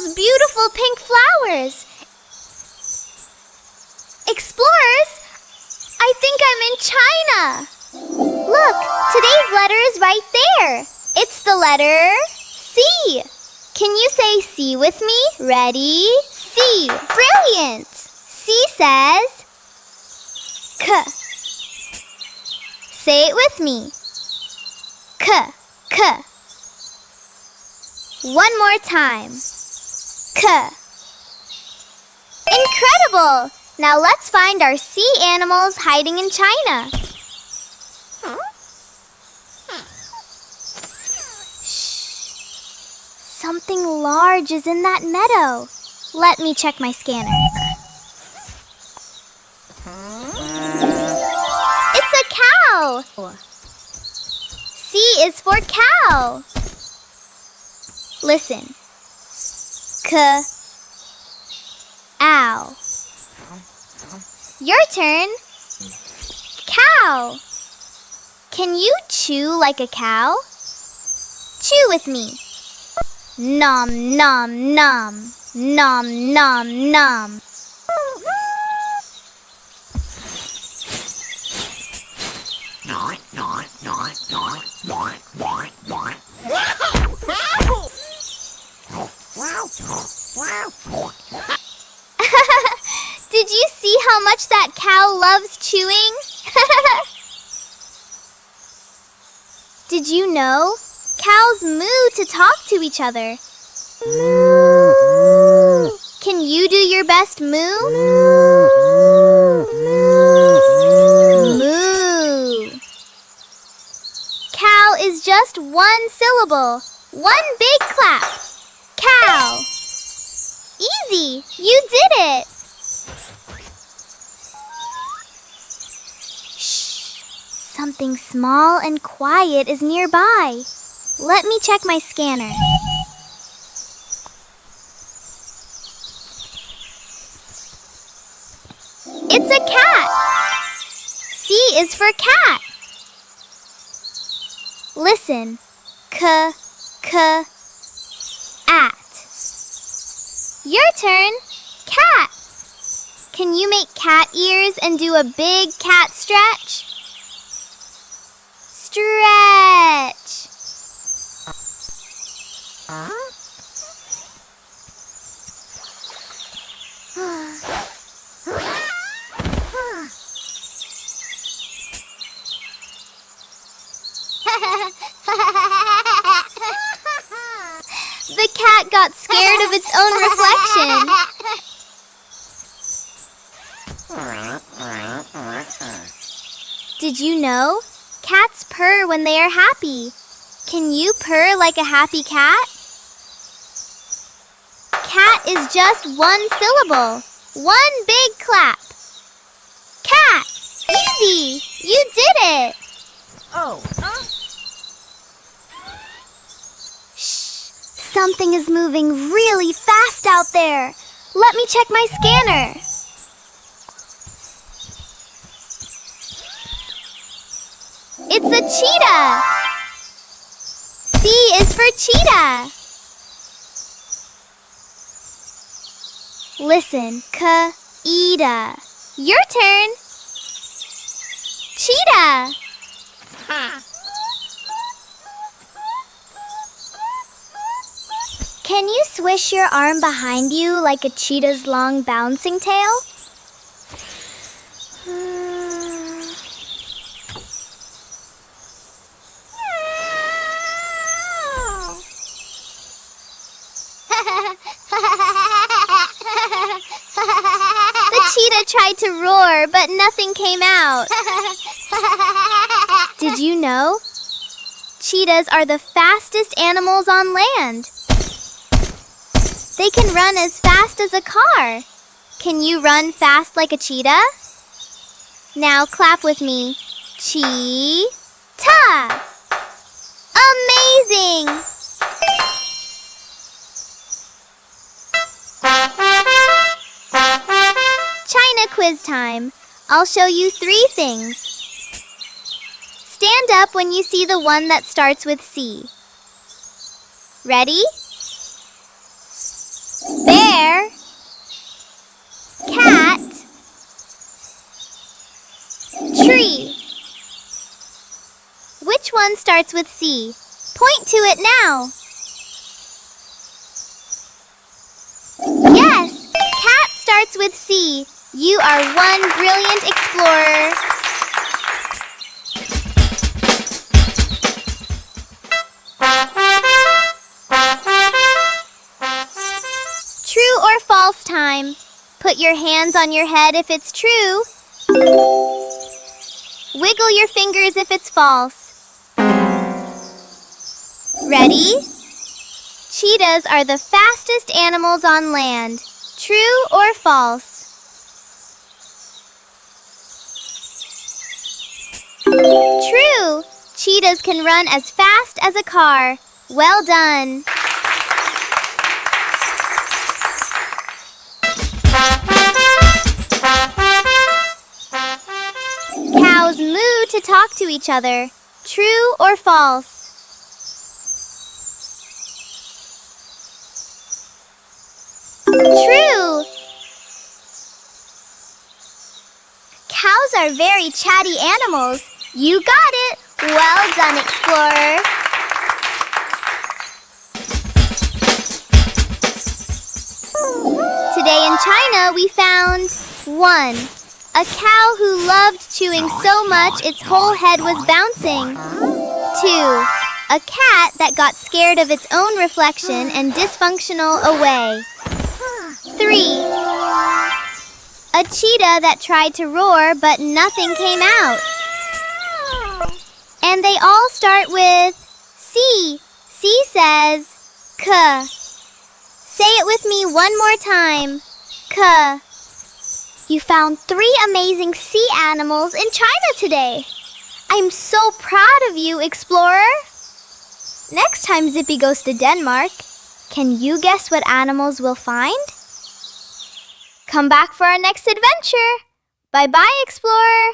those beautiful pink flowers. Explorers, I think I'm in China. Look, today's letter is right there. It's the letter C. Can you say C with me? Ready? C. Brilliant. C says K. Say it with me. K. K. One more time. K. Incredible! Now let's find our sea animals hiding in China. Something large is in that meadow. Let me check my scanner. It's a cow. C is for cow. Listen. K. Ow. Your turn. Cow. Can you chew like a cow? Chew with me. Nom, nom, nom. Nom, nom, nom. Did you see how much that cow loves chewing? Did you know? Cows moo to talk to each other. Moo. Can you do your best moo? Moo. Cow is just one syllable. One big clap. Cow. Easy. You did it. Shh. Something small and quiet is nearby. Let me check my scanner. It's a cat. C is for cat. Listen. K, k, at. Your turn. Cat. Can you make cat ears and do a big cat stretch? Stretch. The cat got scared of its own reflection. Did you know? Cats purr when they are happy. Can you purr like a happy cat? Cat is just one syllable. One big clap. Cat. Easy. You did it. Oh. Something is moving really fast out there. Let me check my scanner. It's a cheetah. C is for cheetah. Listen, Cheetah. Your turn. Cheetah. Can you swish your arm behind you like a cheetah's long bouncing tail? The cheetah tried to roar, but nothing came out. Did you know? Cheetahs are the fastest animals on land. They can run as fast as a car. Can you run fast like a cheetah? Now clap with me. Cheetah! Amazing! China quiz time. I'll show you 3 things. Stand up when you see the one that starts with C. Ready? starts with C. Point to it now. Yes! Cat starts with C. You are one brilliant explorer. True or false time. Put your hands on your head if it's true. Wiggle your fingers if it's false. Ready? Cheetahs are the fastest animals on land. True or false? True! Cheetahs can run as fast as a car. Well done! Cows moo to talk to each other. True or false? True! Cows are very chatty animals. You got it! Well done, explorer! Today in China we found 1. A cow who loved chewing so much its whole head was bouncing. 2. A cat that got scared of its own reflection and dysfunctional away. 3. A cheetah that tried to roar but nothing came out. And they all start with C. C says K. Say it with me one more time. K. You found 3 amazing sea animals in China today. I'm so proud of you, explorer. Next time Zippy goes to Denmark, can you guess what animals we'll find? Come back for our next adventure. Bye-bye, explorer.